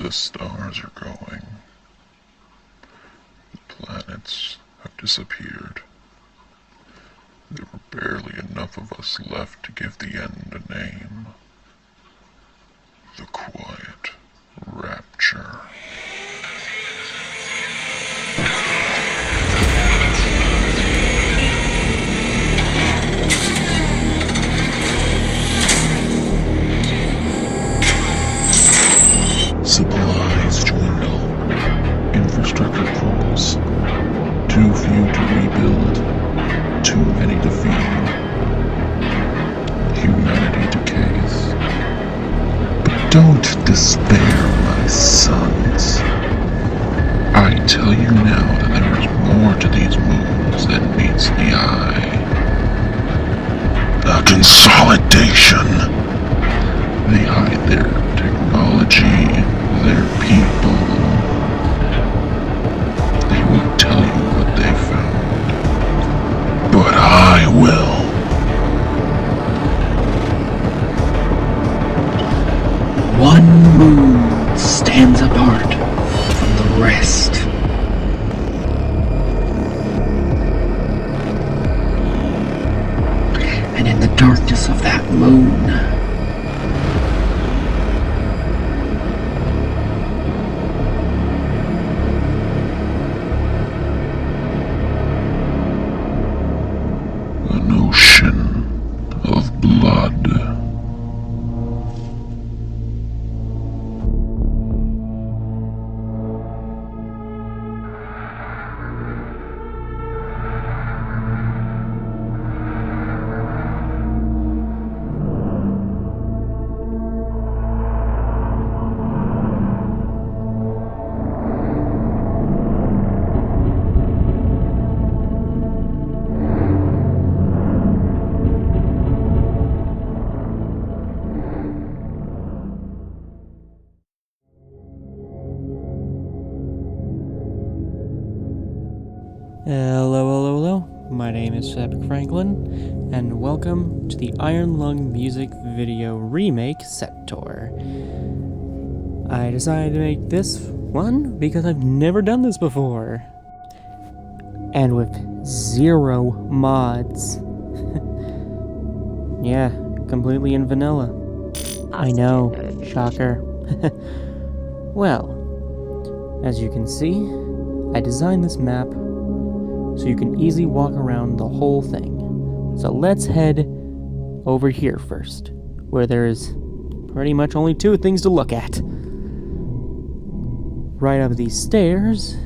The stars are going. The planets have disappeared. There were barely enough of us left to give the end a name. The quiet rapture. Supplies dwindle. Infrastructure crumbles. Too few to rebuild. Too many to feed. Humanity decays. But don't despair, my sons. I tell you now that there is more to these moons than meets the eye. A consolidation. They hide their technology, their people. They won't tell you what they found. But I will. One moon stands apart from the rest. And in the darkness of that moon, an ocean of blood. Hello. My name is Epic Franklin, and welcome to the Iron Lung music video remake set tour. I decided to make this one because I've never done this before. And with 0 mods. Yeah, completely in vanilla. I know, shocker. Well, as you can see, I designed this map so you can easily walk around the whole thing. So let's head over here first, where there's pretty much only 2 things to look at. Right up these stairs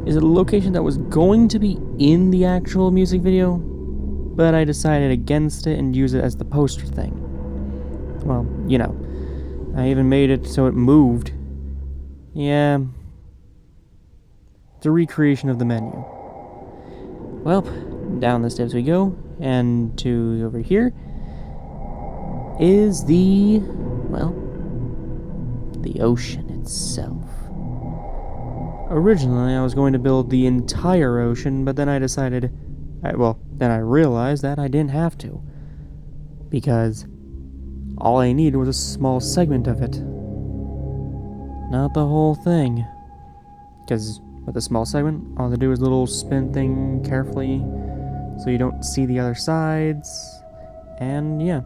is a location that was going to be in the actual music video, but I decided against it and use it as the poster thing. Well, you know, I even made it so it moved. Yeah, it's a recreation of the menu. Well, down the steps we go, and to over here is the ocean itself. Originally, I was going to build the entire ocean, but then I decided, then I realized that I didn't have to, because all I needed was a small segment of it, not the whole thing, because with a small segment, all I have to do is a little spin thing carefully so you don't see the other sides, and yeah.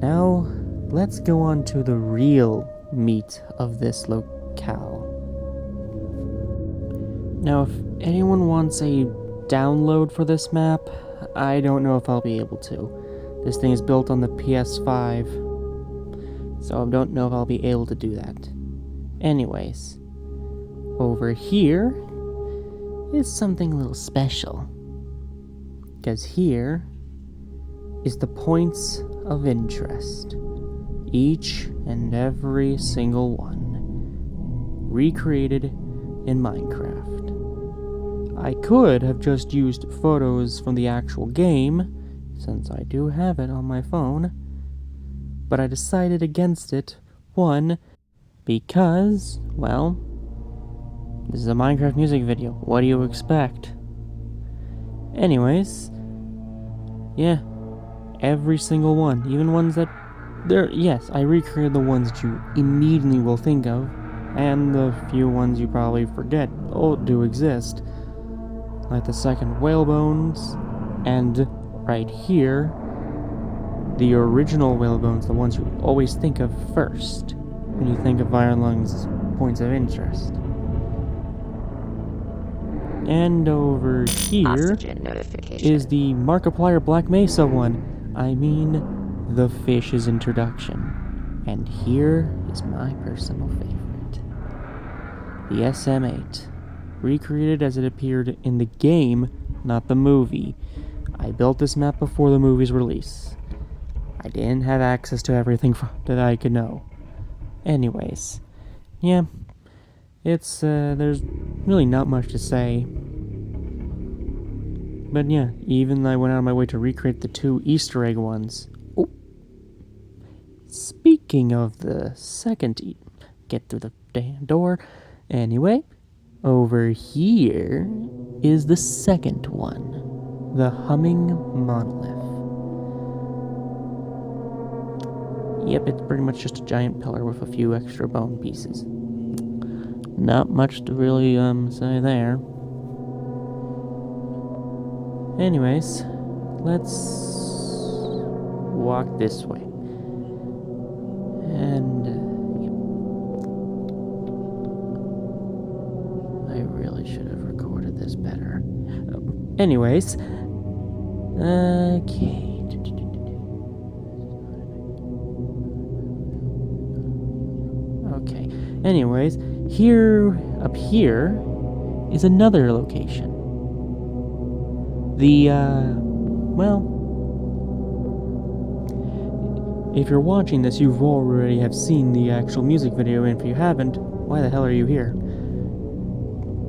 Now, let's go on to the real meat of this locale. Now, if anyone wants a download for this map, I don't know if I'll be able to. This thing is built on the PS5, so I don't know if I'll be able to do that. Anyways, over here is something a little special, because here is the points of interest, each and every single one, recreated in Minecraft. I could have just used photos from the actual game, since I do have it on my phone, but I decided against it, one, because, well, this is a Minecraft music video. What do you expect? Anyways, yeah, every single one, even ones that Yes, I recreated the ones that you immediately will think of, and the few ones you probably forget do exist, like the second whalebones, and right here, the original whalebones, the ones you always think of first when you think of Iron Lung's points of interest. And over here is the Markiplier Black Mesa one. I mean, the fish's introduction. And here is my personal favorite. The SM8. Recreated as it appeared in the game, not the movie. I built this map before the movie's release. I didn't have access to everything that I could know. Anyways, yeah, it's, there's really not much to say. But yeah, even I went out of my way to recreate the 2 Easter egg ones. Oh. Speaking of the second, get through the damn door. Anyway, over here is the second one, the humming monolith. Yep, it's pretty much just a giant pillar with a few extra bone pieces. Not much to really say there. Anyways, let's walk this way. And yep. I really should have recorded this better. Anyways, okay. Okay. Anyways, up here is another location. Well, if you're watching this, you've already have seen the actual music video, and if you haven't, why the hell are you here?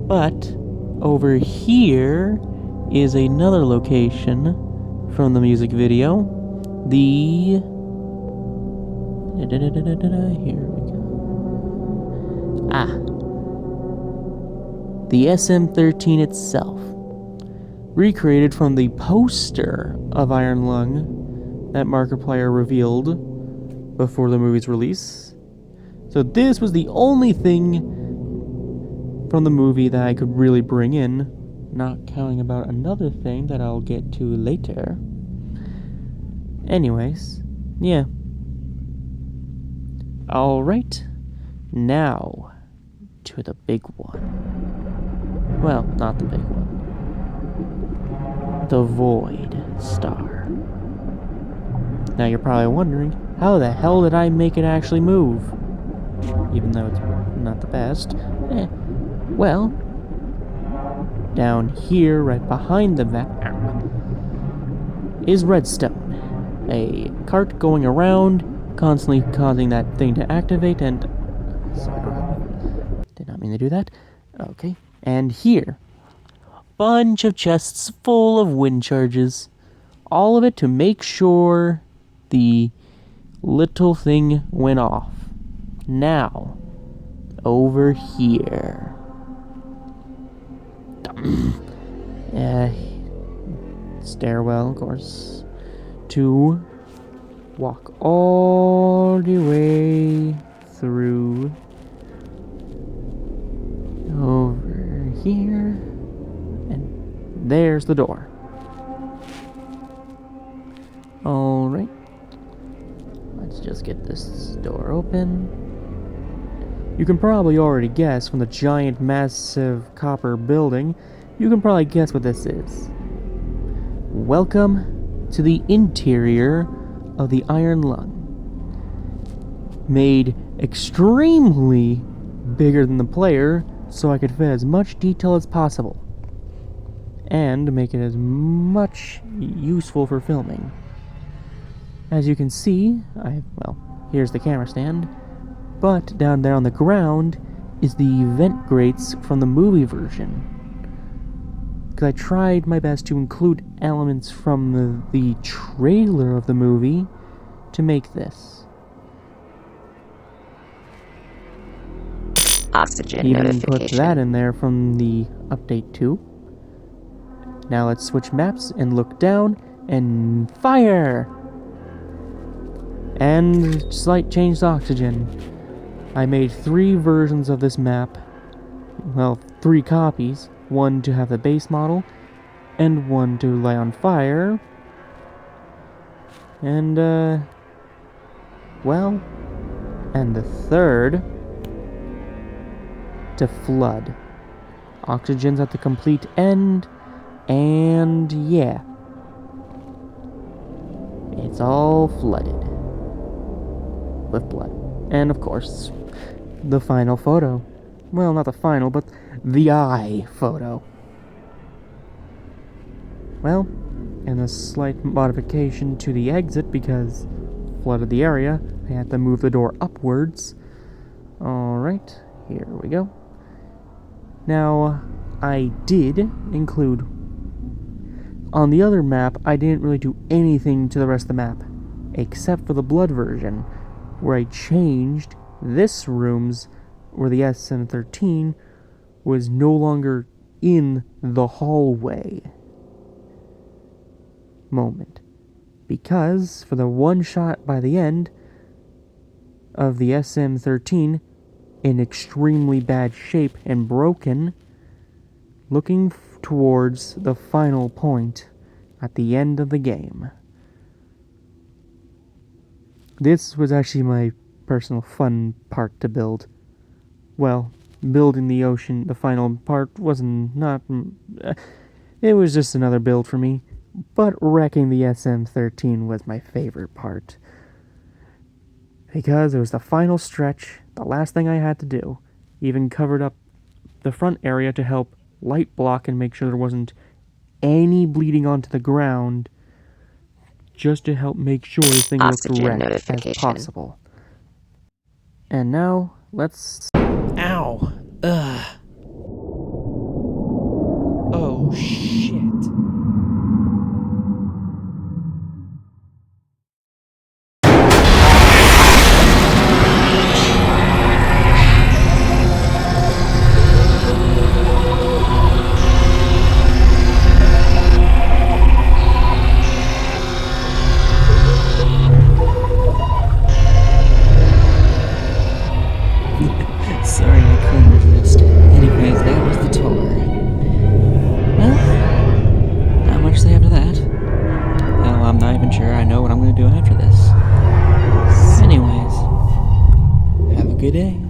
But over here is another location from the music video. Here we go. The SM13 itself. Recreated from the poster of Iron Lung that Markiplier revealed before the movie's release. So this was the only thing from the movie that I could really bring in, not counting about another thing that I'll get to later. Anyways, yeah. Alright, now to the big one. Well, not the big one. The Void Star. Now you're probably wondering, how the hell did I make it actually move? Even though it's not the best. Well, down here, right behind the map, is Redstone. A cart going around, constantly causing that thing to activate, and... Sorry, did not mean to do that. Okay, and here, bunch of chests full of wind charges. All of it to make sure the little thing went off. Now, over here. Stairwell, of course. To walk all the way through. Over here. And there's the door. Alright. Let's just get this door open. You can probably already guess from the giant, massive copper building, you can probably guess what this is. Welcome to the interior of the Iron Lung. Made extremely bigger than the player, so I could fit as much detail as possible. And make it as much useful for filming. As you can see, here's the camera stand, but down there on the ground is the vent grates from the movie version. Because I tried my best to include elements from the trailer of the movie to make this. Oxygen Even notification. put that in there from the update 2. Now let's switch maps and look down and fire! And slight change to oxygen. I made 3 versions of this map. Well, 3 copies. One to have the base model, and one to light on fire. And, well, and the third to flood. Oxygen's at the complete end, and yeah. It's all flooded with blood. And of course, the final photo. Well, not the final, but the eye photo. Well, and a slight modification to the exit because flooded the area. I had to move the door upwards. Alright, here we go. Now, I did include... On the other map, I didn't really do anything to the rest of the map, except for the blood version, where I changed this room's, where the SM-13 was no longer in the hallway moment. Because, for the one shot by the end of the SM-13, in extremely bad shape and broken, looking towards the final point at the end of the game. This was actually my personal fun part to build. Well, building the ocean, the final part wasn't not... it was just another build for me, but wrecking the SM-13 was my favorite part. Because it was the final stretch, the last thing I had to do. Even covered up the front area to help light block and make sure there wasn't any bleeding onto the ground, just to help make sure the thing looked wrecked as possible. And now, let's... Ow! Ugh. Oh, shit. Sorry, I couldn't resist. Anyways, that was the tour. Well, not much to say after that. Hell, I'm not even sure I know what I'm going to do after this. Anyways, have a good day.